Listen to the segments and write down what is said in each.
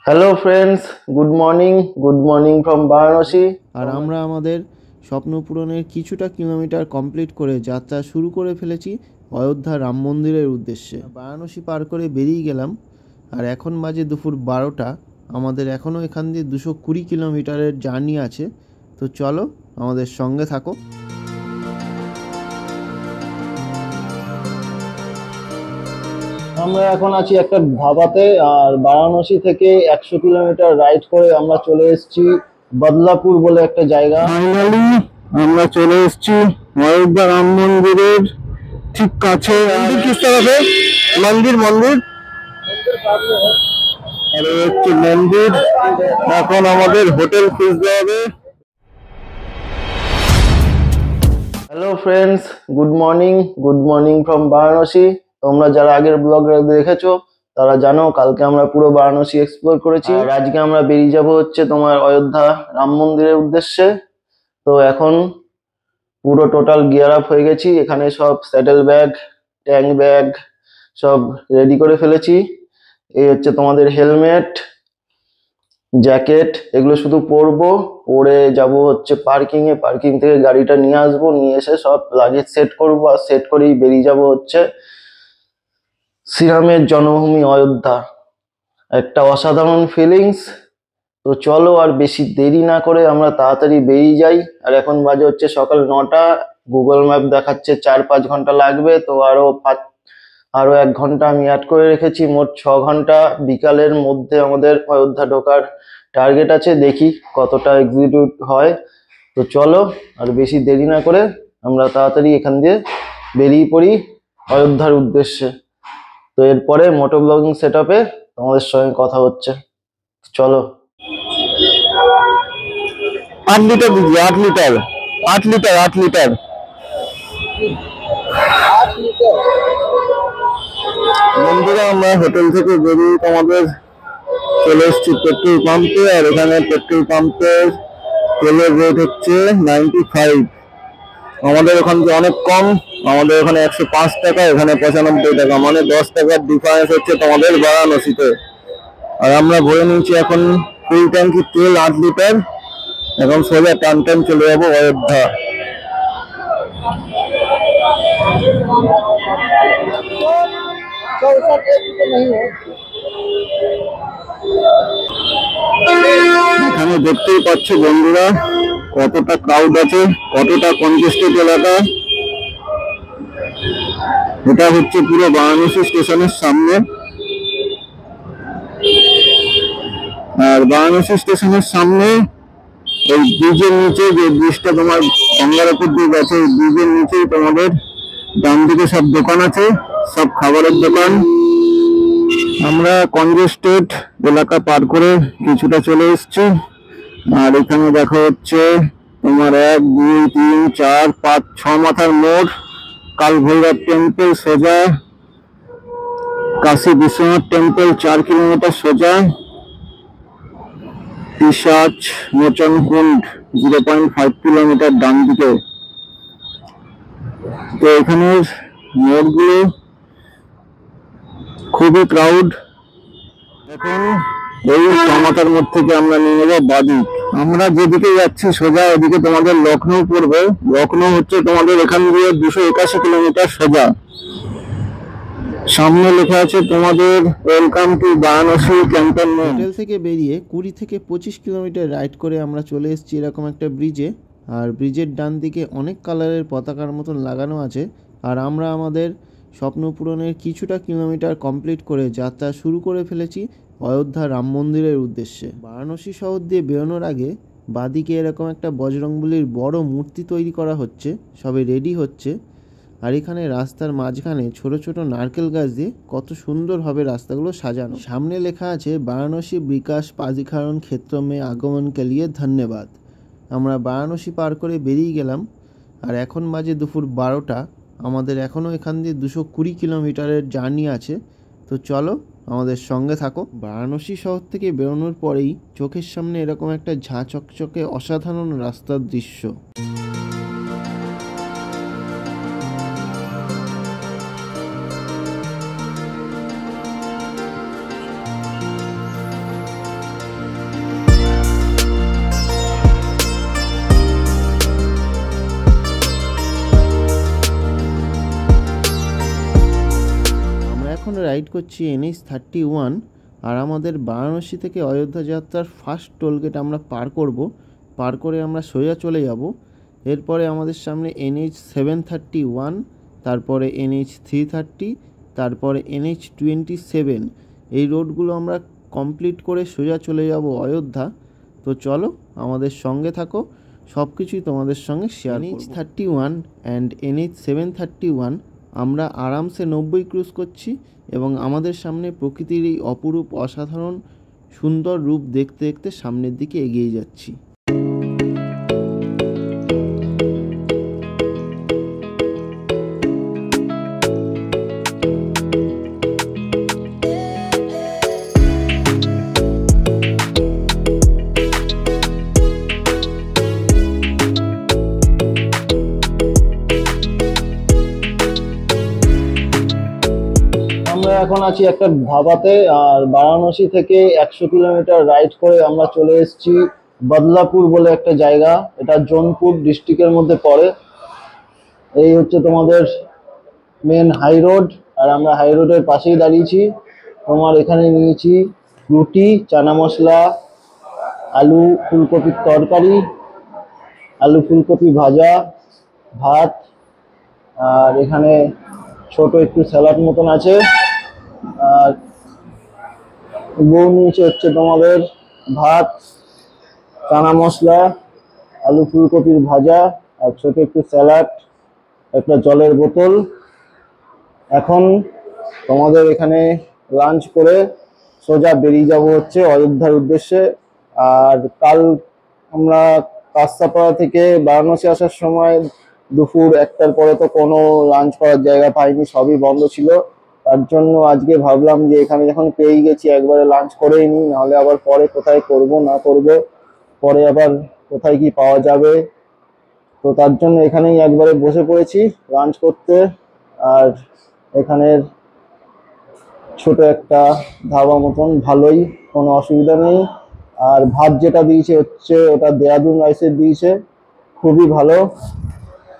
Hello friends, good morning from Varanasi. আর আমরা আমাদের স্বপ্ন পূরণের কিছুটা কিলোমিটার কমপ্লিট করে যাত্রা শুরু করে ফেলেছি অযোধ্যা রাম মন্দিরের উদ্দেশ্যে। বারাণসী পার করে বেরিয়ে গেলাম, আর এখন বাজে দুপুর 12টা। আমাদের এখনও এখান দিয়ে 220 কিলোমিটারের জার্নি আছে। তো চলো আমাদের সঙ্গে থাকো। আমরা এখন আছি একটা ধাবাতে, আর বারাণসী থেকে 100 কিলোমিটার রাইড করে আমরা চলে এসেছি বদলাপুর বলে একটা জায়গা। ফাইনালি আমরা চলে এসেছি অযোধ্যা রাম মন্দিরের ঠিক কাছে। মন্দির মন্দির আর হচ্ছে মন্দির। এখন আমাদের হোটেল খুঁজতে হবে। Hello friends, good morning from Varanasi. তোমরা যারা আগের ব্লগ দেখেছো তারা জানো কালকে আমরা পুরো বারাণসী এক্সপ্লোর করেছি, আর আজকে আমরা বেরিয়ে যাব হচ্ছে তোমার অযোধ্যা রাম মন্দিরের উদ্দেশ্যে। তো এখন পুরো টোটাল গিয়ার আপ হয়ে গেছি, এখানে সব স্যাডেল ব্যাগ, ট্যাঙ্ক ব্যাগ সব রেডি করে ফেলেছি। এই হচ্ছে তোমাদের হেলমেট, জ্যাকেট, এগুলো শুধু পরবো, পরে যাব হচ্ছে পার্কিং থেকে গাড়িটা নিয়ে আসবো, নিয়ে এসে সব লাগেজ সেট করবো, আর সেট করেই বেরিয়ে যাব হচ্ছে শ্রীরামের জন্মভূমি অযোধ্যা। একটা অসাধারণ ফিলিংস। তো চলো আর বেশি দেরি না করে আমরা তাড়াতাড়ি বেরিয়ে যাই। আর এখন বাজে হচ্ছে সকাল 9টা, গুগল ম্যাপ দেখাচ্ছে 4-5 ঘন্টা লাগবে। তো আরো 1 ঘন্টা আমি অ্যাড করে রেখেছি, মোট 6 ঘন্টা। বিকালের মধ্যে আমাদের অযোধ্যা ঢোকার টার্গেট আছে, দেখি কতটা এক্সিকিউট হয়। তো চলো আর বেশি দেরি না করে আমরা তাড়াতাড়ি এখান দিয়ে বেরিয়ে পড়ি অযোধ্যার উদ্দেশ্যে। তো এরপরে মোটো ব্লগিং সেট আপে তোমাদের সঙ্গে কথা হচ্ছে। চলো। 8 লিটার দিদি, 8 লিটার 8 লিটার 8 লিটার। বন্ধুরা, আমরা হোটেল থেকে বেরিয়ে আমাদের চলে এসেছি পেট্রোল পাম্পে, আর এখানে পেট্রোল পাম্পের তেলের রেট হচ্ছে 95। আমাদের ওখান থেকে অনেক কম, আমাদের ওখানে 105 টাকা, এখানে 95 টাকা, মানে 10 টাকার ডিফারেন্স হচ্ছে তোমাদের বারাণসীতে। আর আমরা ভরে নিয়েছি এখন ফুল ট্যাঙ্কি তেল 8 লিটার। এখন সোজা টান চলে যাবো অযোধ্যা। এখানে দেখতেই পাচ্ছ বন্ধুরা কতটা ক্রাউড আছে, কতটা কনজেস্টেড এলাকা। এটা হচ্ছে পুরো বারাণসী স্টেশনের সামনে, আর বারাণসী স্টেশনের সামনে এই ব্রিজের নিচে, যে ব্রিজটা তোমার গঙ্গার উপর দিয়ে গেছে, এই ব্রিজের নিচেই তোমাদের ডান দিকে সব দোকান আছে, সব খাবারের দোকান। আমরা কনজেস্টেড এলাকা পার করে কিছুটা চলে এসেছি, আর এখানে দেখা হচ্ছে তোমার 1 2 3 4 5 6 মাথার মোড়, কাল ভৈরব টেম্পল সোজা, কাশী বিশ্বনাথ টেম্পল 4 কিলোমিটার সোজা, পিসাচ মোচন কুণ্ড 0.5 কিলোমিটার ডান দিকে। তো এখানের মোড়গুলো খুবই ক্রাউড। এখন এই মাথার মোড় থেকে আমরা নিয়ে নেবো বাদিক। আমরা যেদিকে যাচ্ছি সোজা ওদিকে তোমাদের লখনৌ পড়বে। লখনৌ হচ্ছে তোমাদের এখান দিয়ে 281 কিলোমিটার সোজা। সামনে লেখা আছে তোমাদের welcome to Varanasi cantonment. Hotel থেকে বেরিয়ে 20 থেকে 25 কিলোমিটার রাইড করে আমরা চলে এসেছি এরকম একটা ব্রিজে। আর ব্রিজের ডান দিকে অনেক কালারের পতাকার মতন লাগানো আছে। আর আমরা আমাদের স্বপ্ন পূরণের কিছুটা কিলোমিটার কমপ্লিট করে যাত্রা শুরু করে ফেলেছি অযোধ্যা রাম মন্দিরের উদ্দেশ্যে। বারাণসী শহর দিয়ে বেরোনোর আগে বাদিকে এরকম একটা বজরংবলীর বড় মূর্তি তৈরি করা হচ্ছে, সবে রেডি হচ্ছে। আর এখানে রাস্তার মাঝখানে ছোট ছোট নারকেল গাছ দিয়ে কত সুন্দরভাবে রাস্তাগুলো সাজানো। সামনে লেখা আছে বারাণসী বিকাশ প্রাধিকরণ ক্ষেত্র মে আগমন কে লিয়ে ধন্যবাদ। আমরা বারাণসী পার করে বেরিয়ে গেলাম, আর এখন বাজে দুপুর 12টা। আমাদের এখনও এখান দিয়ে 220 কিলোমিটারের জার্নি আছে। তো চলো আমাদের সঙ্গে থাকো। বারাণসী শহর থেকে বেরোনোর পরেই চোখের সামনে এরকম একটা ঝাঁ চকচকে অসাধারণ রাস্তার দৃশ্য। রাইড করছি NH-31, আর আমাদের বারাণসী থেকে অযোধ্যা যাত্রার ফার্স্ট টোলগেট আমরা পার করে আমরা সোজা চলে যাব। এরপরে আমাদের সামনে NH-731, তারপরে NH-330, তারপরে NH-27। এই রোডগুলো আমরা কমপ্লিট করে সোজা চলে যাব অযোধ্যা। তো চলো আমাদের সঙ্গে থাকো, সব কিছুই তোমাদের সঙ্গে শেয়ার করব। NH-31 অ্যান্ড NH-731 আমরা আরামসে 90 ক্রুজ করছি এবং আমাদের সামনে প্রকৃতির এই অপরূপ অসাধারণ সুন্দর রূপ দেখতে দেখতে সামনের দিকে এগিয়ে যাচ্ছি। আমরা এখন আছি একটা ধাবাতে, আর বারাণসী থেকে 100 কিলোমিটার রাইড করে আমরা চলে এসেছি বদলাপুর বলে একটা জায়গা। এটা জৌনপুর ডিস্ট্রিক্টের মধ্যে পড়ে। এই হচ্ছে তোমাদের মেন হাই রোড, আর আমরা হাই রোডের পাশেই দাঁড়িয়েছি। তোমার এখানে নিয়েছি রুটি, চানা মশলা, আলু ফুলকপির তরকারি, আলু ফুলকপি ভাজা, ভাত, আর এখানে ছোট একটু স্যালাড মতন আছে। আর বউ নিচে হচ্ছে তোমাদের ভাত, চানা মশলা, আলু ফুলকপির ভাজা, আর ছোট একটু স্যালাড, একটা জলের বোতল। এখন তোমাদের এখানে লাঞ্চ করে সোজা বেরিয়ে যাব হচ্ছে অযোধ্যার উদ্দেশ্যে। আর কাল আমরা কাস্তাপাড়া থেকে বারাণসী আসার সময় দুপুর 1টার পরে তো কোনো লাঞ্চ করার জায়গা পাইনি, সবই বন্ধ ছিল। তার জন্য আজকে ভাবলাম যে এখানে যখন পেয়ে গেছি একবারে লাঞ্চ করেই নিই, নাহলে আবার পরে কোথায় করব না করব, পরে আবার কোথায় কি পাওয়া যাবে। তো তার জন্য এখানেই একবারে বসে পড়েছি লাঞ্চ করতে। আর এখানের ছোট একটা ধাবা মতন, ভালোই, কোনো অসুবিধা নেই। আর ভাত যেটা দিয়েছে হচ্ছে ওটা দেরাদুন রাইসের দিয়েছে, খুবই ভালো।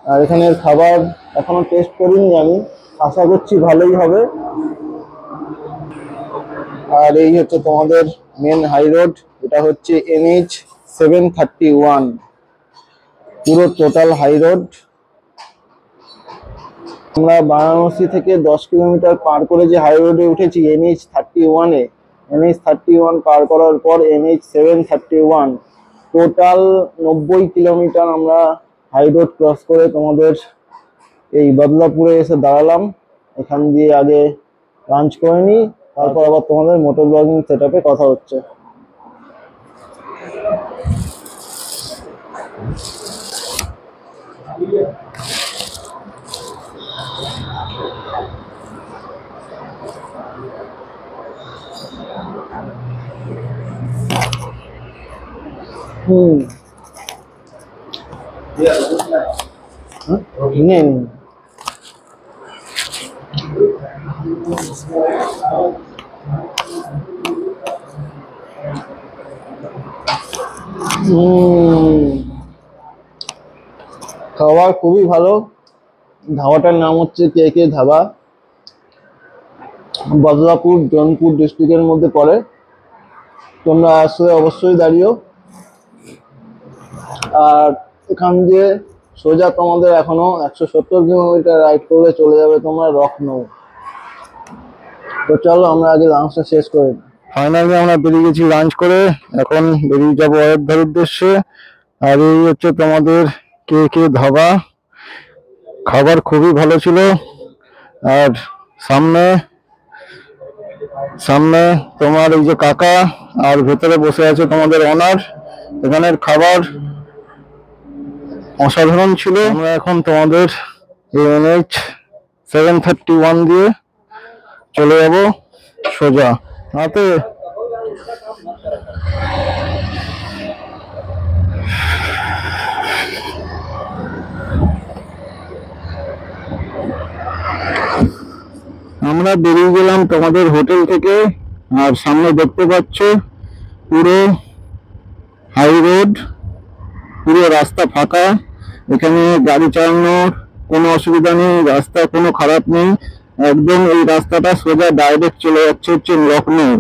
আর এখানের খাবার এখনো টেস্ট করিনি আমি, আশা করছি ভালোই হবে। আর এই হচ্ছে তোমাদের মেন হাই রোড, এটা হচ্ছে NH-731, পুরো টোটাল হাই রোড। আমরা বারাণসী থেকে 10 কিলোমিটার পার করে যে হাই রোডে উঠেছি NH-31-এ, NH-31 পার করার পর NH-731, টোটাল 90 কিলোমিটার আমরা হাই রোড ক্রস করে তোমাদের এই বদলাপুরে এসে দাঁড়ালাম। এখান দিয়ে আগে লাঞ্চ করে নিই, তারপর আবার তোমাদের মোটর ব্লগিং সেটআপে কথা হচ্ছে। নেন খাবার খুবই ভালো। ধাবাটার নাম হচ্ছে KK ধাবা, বদলাপুর জৌনপুর ডিস্ট্রিক্টের মধ্যে পড়ে। তোমরা আসলে অবশ্যই দাঁড়িও। আর এখান দিয়ে সোজা তোমাদের এখনো 170 কিলোমিটার রাইড করে চলে যাবে তোমরা লখনউ। তো চলো আমরা আগে লাঞ্চটা শেষ করে নিই। ফাইনালি আমরা বেরিয়ে গেছি লাঞ্চ করে, এখন বেরিয়ে যাবো অযোধ্যার উদ্দেশ্যে। আর এই হচ্ছে তোমাদের KK ধাবা, খাবার খুবই ভালো ছিল। আর সামনে সামনে তোমার এই যে কাকা, আর ভেতরে বসে আছে তোমাদের ওনার। এখানের খাবার অসাধারণ ছিল। আমরা এখন তোমাদের NH-731 দিয়ে চলে যাব সোজা হাতে। আমরা বেরিয়ে গেলাম তোমাদের হোটেল থেকে, আর সামনে দেখতে পাচ্ছ পুরো হাই রোড, পুরো রাস্তা ফাঁকা। এখানে গাড়ি চালানোর কোনো অসুবিধা নেই, রাস্তা কোনো খারাপ নেই। একদম এই রাস্তাটা সোজা ডাইরেক্ট চলে যাচ্ছে হচ্ছে লখনৌ,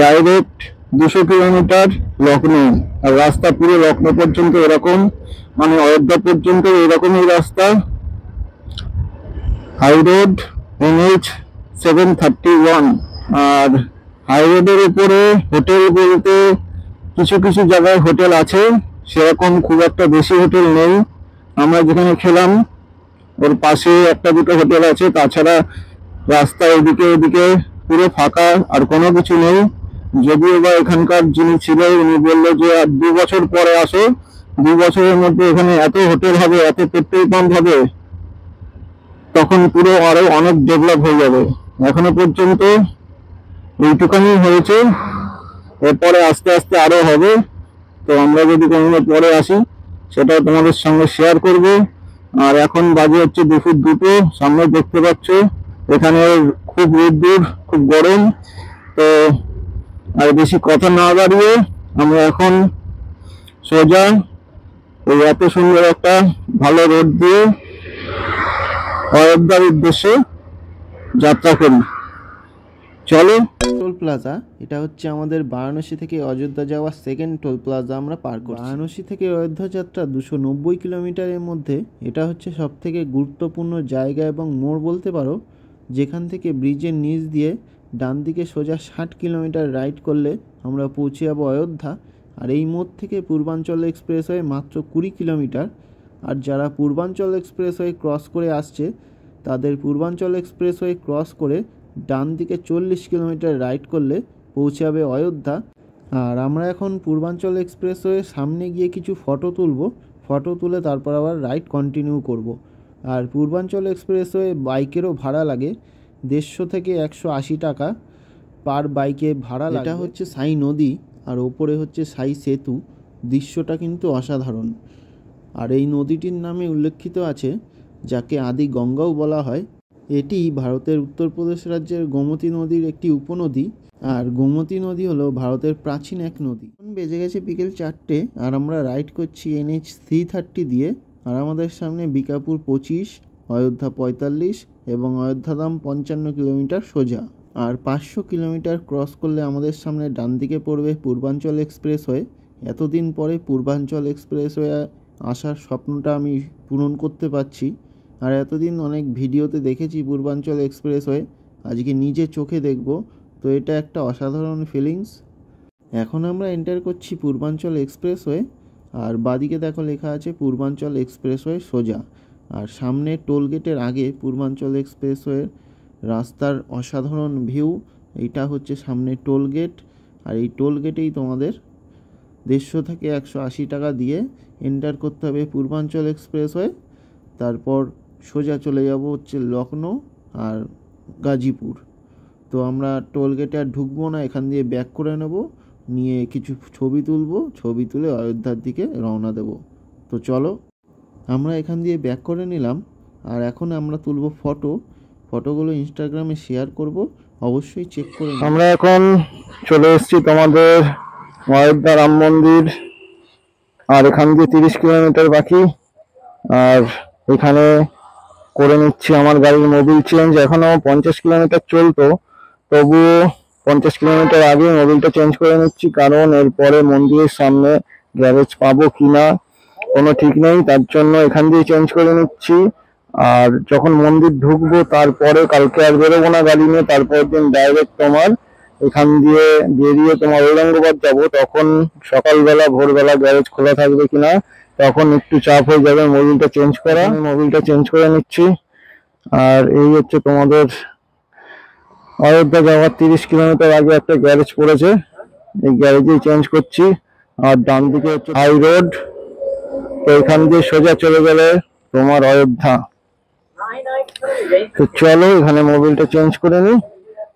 ডাইরেক্ট 200 কিলোমিটার লখনৌ। আর রাস্তা পুরো লখনৌ পর্যন্ত এরকম, মানে অযোধ্যা পর্যন্ত এরকমই রাস্তা। High road NH-731। আর হাই রোডের উপরে হোটেল বলতে কিছু কিছু জায়গায় হোটেল আছে, সেরকম খুব একটা বেশি হোটেল নেই। আমরা যেখানে খেলাম ওর পাশে একটা দুটো হোটেল আছে, তাছাড়া রাস্তা এদিকে ওদিকে পুরো ফাঁকা, আর কোনো কিছু নেই। যদিও বা এখানকার যিনি ছিল উনি বললো যে আর 2 বছর পরে আসো, 2 বছরের মধ্যে এখানে এত হোটেল হবে, এত পেট্রোল পাম্প হবে, তখন পুরো আরো অনেক ডেভেলপ হয়ে যাবে। এখনো পর্যন্ত এইটুখানি হয়েছে, এরপরে আস্তে আস্তে আরো হবে। তো আমরা যদি কোনোদিন পরে আসি সেটাও তোমাদের সঙ্গে শেয়ার করব। আর এখন বাজে হচ্ছে দুপুর 2টো, সামনে দেখতে পাচ্ছ এখানে খুব রোদ্দুর, খুব গরম। তো আর বেশি কথা না বাড়িয়ে আমরা এখন সোজা এই এত সুন্দর একটা ভালো রোড দিয়ে অযোধ্যার উদ্দেশ্যে যাত্রা করি। চলো। টোল প্লাজা, এটা হচ্ছে আমাদের বারাণসী থেকে অযোধ্যা যাওয়ার সেকেন্ড টোল প্লাজা আমরা পার করছি। বারাণসী থেকে অযোধ্যা যাত্রা 290 কিলোমিটারের মধ্যে এটা হচ্ছে সব থেকে গুরুত্বপূর্ণ জায়গা এবং মোড় বলতে পারো, যেখান থেকে ব্রিজের নিচ দিয়ে ডান দিকে সোজা 60 কিলোমিটার রাইড করলে আমরা পৌঁছে যাবো অযোধ্যা। আর এই মোড় থেকে পূর্বাঞ্চল এক্সপ্রেসওয়ে মাত্র 20 কিলোমিটার। আর যারা পূর্বাঞ্চল এক্সপ্রেসওয়ে ক্রস করে আসছে তাদের পূর্বাঞ্চল এক্সপ্রেসওয়ে ক্রস করে ডান দিকে 40 কিলোমিটার রাইড করলে পৌঁছে যাবে অযোধ্যা। আর আমরা এখন পূর্বাঞ্চল এক্সপ্রেসওয়ে সামনে গিয়ে কিছু ফটো তুলব, ফটো তুলে তারপর আবার রাইড কন্টিনিউ করব। আর পূর্বাঞ্চল এক্সপ্রেসওয়ে বাইকেরও ভাড়া লাগে 150 থেকে 180 টাকা পার বাইকে ভাড়া লাগে। এটা হচ্ছে সাই নদী আর ওপরে হচ্ছে সাই সেতু, দৃশ্যটা কিন্তু অসাধারণ। আর এই নদীটির নামে উল্লেখিত আছে, যাকে আদি গঙ্গাও বলা হয়। এটি ভারতের উত্তরপ্রদেশ রাজ্যের গোমতী নদীর একটি উপনদী। আর গোমতী নদী হলো ভারতের প্রাচীন এক নদী। এখন বেজে গেছে বিকেল 4টে আর আমরা রাইড করছি NH-330 দিয়ে। আর আমাদের সামনে বিকাপুর 25, অযোধ্যা 45 এবং অযোধ্যাধাম 55 কিলোমিটার সোজা। আর 500 কিলোমিটার ক্রস করলে আমাদের সামনে ডান দিকে পড়বে পূর্বাঞ্চল এক্সপ্রেসওয়ে। এতদিন পরে পূর্বাঞ্চল এক্সপ্রেসওয়ে আসার স্বপ্নটা আমি পূরণ করতে পারছি। আর এতদিন অনেক ভিডিওতে দেখেছি পূর্বাঞ্চল এক্সপ্রেসওয়ে, আজকে নিজে চোখে দেখব, তো এটা একটা অসাধারণ ফিলিংস। এখন আমরা এন্টার করছি পূর্বাঞ্চল এক্সপ্রেসওয়ে। আর বাদিকে দেখো লেখা আছে পূর্বাঞ্চল এক্সপ্রেসওয়ে সোজা। আর সামনে টোল গেটের আগে পূর্বাঞ্চল এক্সপ্রেসওয়ের রাস্তার অসাধারণ ভিউ। এইটা হচ্ছে সামনে টোল গেট। আর এই টোল গেটেই তোমাদের 150 থেকে 180 টাকা দিয়ে এন্টার করতে হবে পূর্বাঞ্চল এক্সপ্রেসওয়ে। তারপর সোজা চলে যাব হচ্ছে লখনৌ আর গাজীপুর। তো আমরা টোল গেটে আর ঢুকবো না, এখান দিয়ে ব্যাক করে নেব, নিয়ে কিছু ছবি তুলবো, ছবি তুলে অযোধ্যার দিকে রওনা দেব। তো চলো, আমরা এখান দিয়ে ব্যাক করে নিলাম। আর এখন আমরা তুলবো ফটো, ফটোগুলো ইনস্টাগ্রামে শেয়ার করব, অবশ্যই চেক করে নেব। আমরা এখন চলে এসেছি তোমাদের অযোধ্যা রাম মন্দির। আর এখান দিয়ে 30 কিলোমিটার বাকি। আর এখানে করে নিচ্ছি আমার গাড়ির মোবিল চেঞ্জ। এখনো 50 কিলোমিটার চলতো, তবুও 50 কিলোমিটার আগে মোবিলটা চেঞ্জ করে নিচ্ছি, কারণ এরপরে মন্দিরের সামনে গ্যারেজ পাবো কিনা কোনো ঠিক নেই, তার জন্য এখান দিয়ে চেঞ্জ করে নিচ্ছি। আর যখন মন্দির ঢুকবো তারপরে কালকে আর বেরোবো না গাড়ি নিয়ে, তারপর দিন ডাইরেক্ট তোমার এখান দিয়ে বেরিয়ে তোমার ঔরঙ্গাবাদ যাবো। তখন সকালবেলা ভোরবেলা গ্যারেজ খোলা থাকবে কিনা তখন একটু চাপ হয়ে যাবে মোবিলটা চেঞ্জ করা। মোবিলটা চেঞ্জ করে নিচ্ছি। আর এই হচ্ছে তোমাদের অযোধ্যা যাওয়ার 30 কিলোমিটার আগে একটা গ্যারেজ পড়েছে, এই গ্যারেজেই চেঞ্জ করছি। আর ডান দিকে হচ্ছে হাই রোড, তো এখান দিয়ে সোজা চলে গেলে তোমার অযোধ্যা। তো চলো এখানে মোবিলটা চেঞ্জ করে নিই,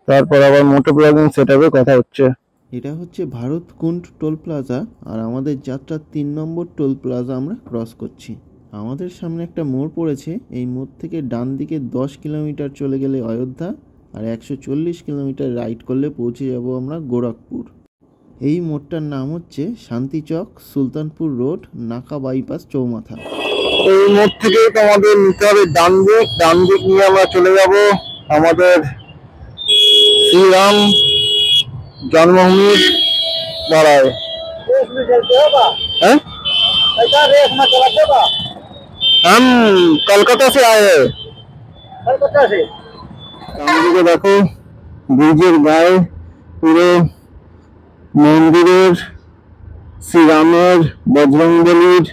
তারপর আবার মোটো ব্লগিং সেটআপে কথা হচ্ছে। এটা হচ্ছে ভারত কুণ্ড টোল প্লাজা আর আমাদের যাত্রার 3 নম্বর টোল প্লাজা আমরা ক্রস করছি। আমাদের সামনে একটা মোড় পড়েছে, এই মোড় থেকে ডান দিকে 10 কিলোমিটার চলে গেলে অযোধ্যা। আর 140 কিলোমিটার রাইড করলে পৌঁছে যাব আমরা গোরখপুর। এই মোড়টার নাম হচ্ছে শান্তিচক, সুলতানপুর রোড, নাকা বাইপাস চৌমাথা। এই মোড় থেকে তোমাদের নিতে হবে ডান দিক, ডান দিক নিয়ে আমরা চলে যাব আমাদের শ্রীরাম जन्मभूमि पाड़ाয়। हैं? हम कलकत्ता से आए हैं। कलकत्ता से सामने देखो ब्रिजेर गाয়ে পুরো মন্দিরের শ্রীরামের, বজরংবলীর,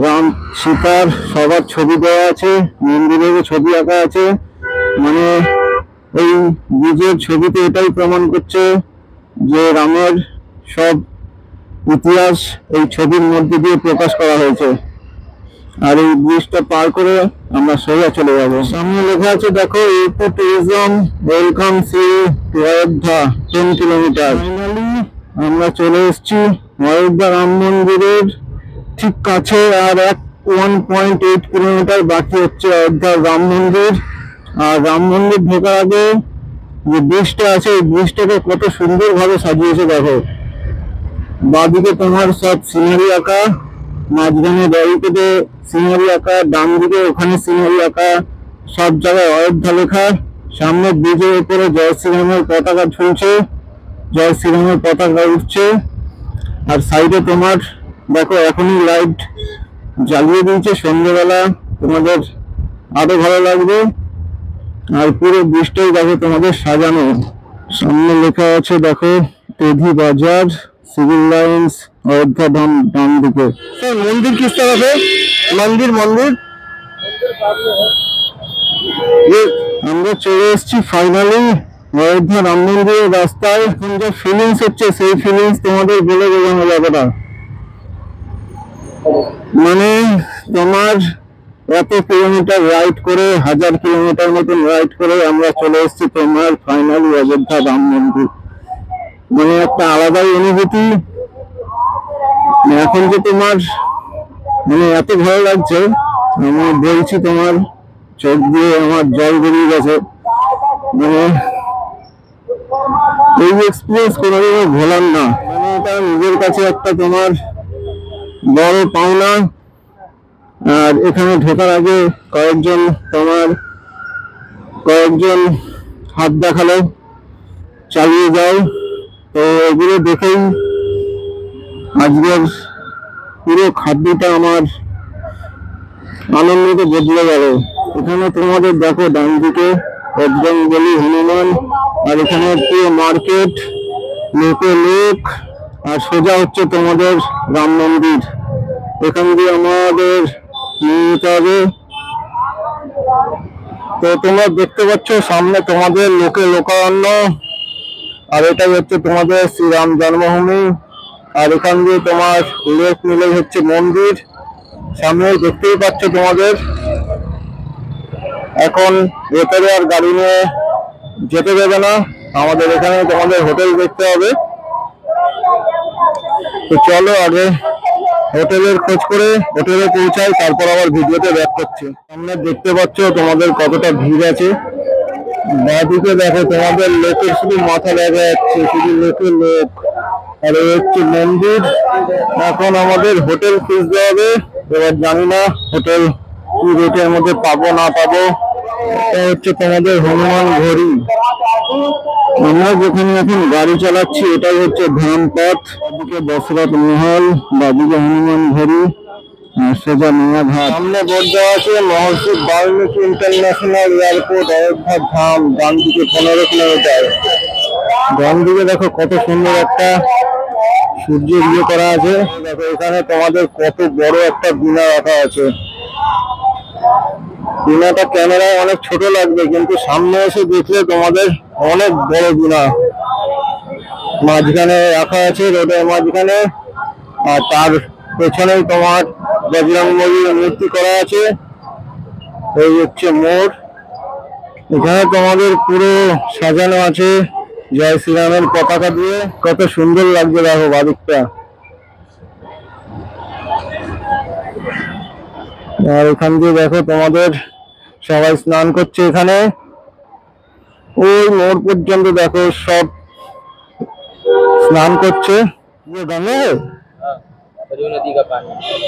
রাম সীতার সবার ছবি দেওয়া আছে, মন্দিরের ছবি আঁকা আছে। মানে এই ব্রিজের ছবিতে এটাই প্রমাণ করছে যে রামের সব ইতিহাস এই ছবির মধ্যে দিয়ে প্রকাশ করা হয়েছে। আর এই ব্রিজটা পার করে আমরা সোজা চলে যাব। সামনে লেখা আছে দেখো, eco tourism welcome to Ayodhya 10 kilometre. Finally আমরা চলে এসেছি অযোধ্যা রাম মন্দিরের ঠিক কাছে। আর 1.8 কিলোমিটার বাকি হচ্ছে অযোধ্যার রাম মন্দির। আর রাম মন্দির ঢোকার আগে যে ব্রিজটা আছে, এই ব্রিজটাকে কত সুন্দর ভাবে সাজিয়েছে দেখো। বাঁদিকে তোমার সব সিনারি আঁকা, মাঝখানে ব্যারিকেডে সিনারি আঁকা, ডান দিকে ওখানে সিনারি আঁকা, সব জায়গায় অযোধ্যা লেখা। সামনে ব্রিজের উপরে জয় শ্রীরামের পতাকা ঝুলছে, জয় শ্রীরামের পতাকা উঠছে। আর সাইডে তোমার দেখো এখনই লাইট জ্বালিয়ে দিয়েছে, সন্ধ্যেবেলা তোমাদের আরো ভালো লাগবে। আর পুরো ব্রিজটাই দেখো তোমাদের সাজানো। সামনে লেখা আছে দেখো, টেধি বাজার, সিভিল লাইন্স, অযোধ্যা ধাম ডান দিকে। মন্দির কিস तरफ है? मंदिर मंदिर আমরা চলে এসেছি ফাইনালি অযোধ্যা রাম মন্দিরের রাস্তায়। এখন যে ফিলিংস হচ্ছে সেই ফিলিংস তোমাদের বলে বোঝানো যাবে না। মানে তোমার এত কিলোমিটার রাইড করে, 1000 কিলোমিটার মতন রাইড করে আমরা চলে এসেছি তোমার ফাইনালি অযোধ্যা রাম মন্দির। মানে একটা আলাদাই অনুভূতি। এখন যে তোমার মানে এত ভালো লাগছে, আমি বলছি তোমার চোখ দিয়ে আমার জল বেরিয়ে গেছে। মানে এই এক্সপিরিয়েন্স কোনোদিনও ভোলার না। মানে এটা নিজের কাছে একটা তোমার বড় পাওনা। আর এখানে ঢোকার আগে কয়েকজন হাত দেখালো, চালিয়ে যাও। তো এগুলো দেখেই আজকের পুরো খাদ্যটা আমার আনন্দতে বদলে গেল। এখানে তোমাদের দেখো ডান দিকে বজরংবলী, হনুমান, আর এখানে পুরো মার্কেট, লোকে লোক। আর সোজা হচ্ছে তোমাদের রাম মন্দির। এখান দিয়ে আমাদের নিয়ে যেতে হবে। তো তোমরা দেখতে পাচ্ছ সামনে তোমাদের লোকে লোকারণ্য, আর এটাই হচ্ছে তোমাদের শ্রীরাম জন্মভূমি। আর এখান দিয়ে তোমার লেফট মিলে হচ্ছে মন্দির। সামনে দেখতেই পাচ্ছ তোমাদের। এখন ভেতরে আর গাড়ি নিয়ে যেতে দেবে না, আমাদের এখানে তোমাদের হোটেল দেখতে হবে। তো চলো আগে হোটেলের খোঁজ করে হোটেলে পৌঁছাই, তারপর আবার ভিডিওতে ব্যাক করছি। সামনে দেখতে পাচ্ছ তোমাদের কতটা ভিড় আছে। বাঁদিকে দেখো তোমাদের লোকের শুধু মাথা দেখা যাচ্ছে, শুধু লোকের লোক। আর এই হচ্ছে মন্দির। এখন আমাদের হোটেল খুঁজতে হবে। এবার জানি না হোটেল কি রেটের মধ্যে পাবো না পাবো। এটা হচ্ছে তোমাদের হনুমান ঘড়ি। আমরা যেখানে এখন গাড়ি চালাচ্ছি এটাই হচ্ছে ধাম পথ। বাদিকে দশরথ মহল, বাদিকে হনুমান ঘড়ি, আর সোজা মিয়াঘাট। সামনে বোর্ড দেওয়া আছে মহর্ষি বাল্মীকি ইন্টারন্যাশনাল এয়ারপোর্ট অযোধ্যা ধাম, ডান দিকে 15 কিলোমিটার। ডান দিকে দেখো কত সুন্দর একটা সূর্যের ইয়ে করা আছে। দেখো এখানে তোমাদের কত বড় একটা বীণা রাখা আছে। বীণাটা ক্যামেরায় অনেক ছোট লাগবে, কিন্তু সামনে এসে দেখলে তোমাদের অনেক বড় বীণা মাঝখানে রাখা আছে, রোডের মাঝখানে। আর তার পেছনেই তোমার বজরংবলীর মূর্তি করা আছে। এই হচ্ছে মোড়। এখানে তোমাদের পুরো সাজানো আছে জয় শ্রীরামের পতাকা দিয়ে। কত সুন্দর লাগছে দেখো বাদিকটা। আর এখান দিয়ে দেখো তোমাদের সবাই স্নান করছে এখানে। ওই মোড় পর্যন্ত দেখো সব स्नान करছে। ये गंगा है?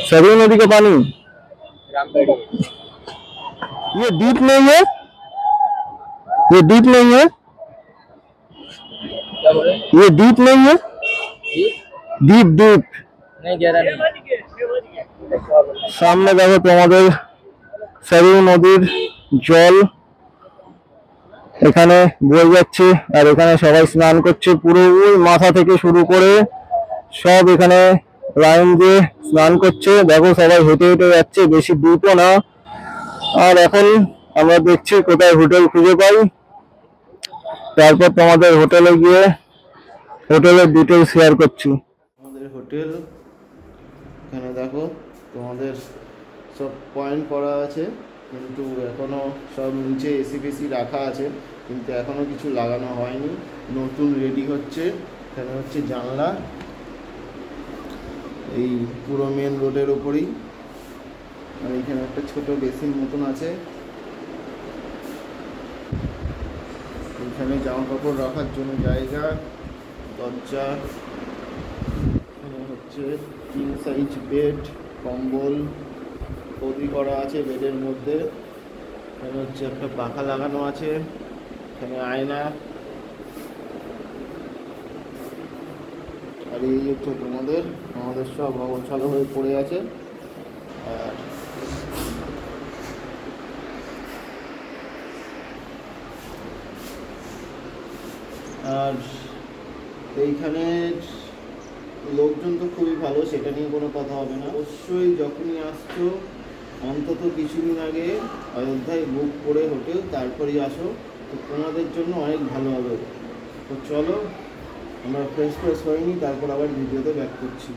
सरयू नदी का पानी ये डीप नहीं है, ये डीप नहीं है, क्या बोले? ये डीप नहीं है, डीप डीप नहीं गहरा नहीं। সামনে দেখো তোমাদের সরু নদীর জল এখানে বয়ে যাচ্ছে আর এখানে সবাই স্নান করছে পুরো ওই মাথা থেকে শুরু করে সব এখানে লাইন দিয়ে স্নান করছে। দেখো সবাই হেঁটে হেঁটে যাচ্ছে, বেশি দূরও না। আর এখন আমরা দেখছি কোথায় হোটেল খুঁজে পাই, তারপর তোমাদের হোটেলে গিয়ে হোটেলের ডিটেইলস শেয়ার করছি। আমাদের হোটেল এখানে দেখো তোমাদের সব পয়েন্ট করা আছে, কিন্তু এখনো সব নিচে এসি ফেসি রাখা আছে, কিন্তু এখনো কিছু লাগানো হয়নি, নতুন রেডি হচ্ছে। এখানে হচ্ছে জানলা, এই পুরো মেন রোডের ওপরেই। আর এখানে একটা ছোট বেসিন মতন আছে, এখানে জামা কাপড় রাখার জন্য জায়গা, দরজা, এখানে হচ্ছে কিং সাইজ বেড, কম্বল তৈরি করা আছে বেডের মধ্যে। এখানে হচ্ছে একটা পাখা লাগানো আছে, এখানে আয়না। আর এই হচ্ছে আমাদের সব অগোছালো হয়ে পড়ে আছে। আর এইখানে লোকজন তো খুবই ভালো, সেটা নিয়ে কোনো কথা হবে না। অবশ্যই যখনই আসছো অন্তত কিছুদিন আগে অযোধ্যায় বুক করে হোটেল তারপরেই আসো, তো তোমাদের জন্য অনেক ভালো হবে। তো চলো আমরা ফ্রেশ হয়নি, তারপর আবার ভিডিওতে ব্যাক করছি।